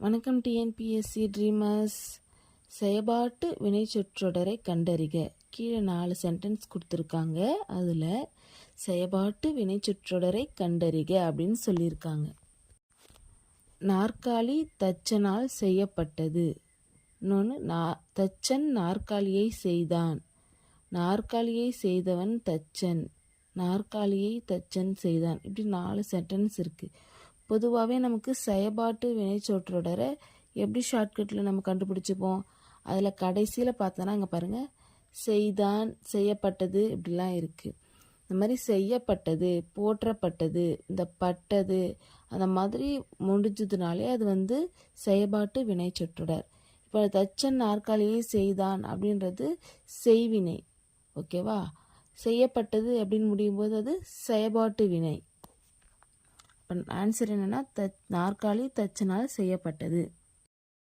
வணக்கம் TNPSC dreamers. செயபாட்டு வினைச்சொற்றொடரை கண்டறிக. கீழே 4 sentence கொடுத்துருக்காங்க. அதில் செயபாட்டு வினைச்சொற்றொடரை கண்டறிக அப்படின்னு சொல்லியிருக்காங்க. நாற்காலி தச்சனால் செய்யப்பட்டது. இன்னொன்று, தச்சன் நாற்காலியை செய்தான். நாற்காலியை செய்தவன் தச்சன். நாற்காலியை தச்சன் செய்தான். இப்படி 4 சென்டென்ஸ் இருக்குது. பொதுவாகவே நமக்கு செயபாட்டு வினைச்சொற்றொடரை எப்படி ஷார்ட்கட்டில் நம்ம கண்டுபிடிச்சிப்போம். அதில் கடைசியில் பார்த்தோன்னா அங்கே பாருங்கள், செய்தான், செய்யப்பட்டது இப்படிலாம் இருக்குது. இந்த மாதிரி செய்யப்பட்டது, போற்றப்பட்டது, இந்த பட்டது அந்த மாதிரி முடிஞ்சதுனாலே அது செயபாட்டு வினைச்சொற்றொடர். இப்போ தச்சன் நாற்காலியை செய்தான் அப்படின்றது செய்வினை. ஓகேவா? செய்யப்பட்டது அப்படின்னு முடியும் போது அது செயபாட்டு வினை. ஆன்சர் என்னன்னா நாற்காலி தச்சனால் செய்யப்பட்டது.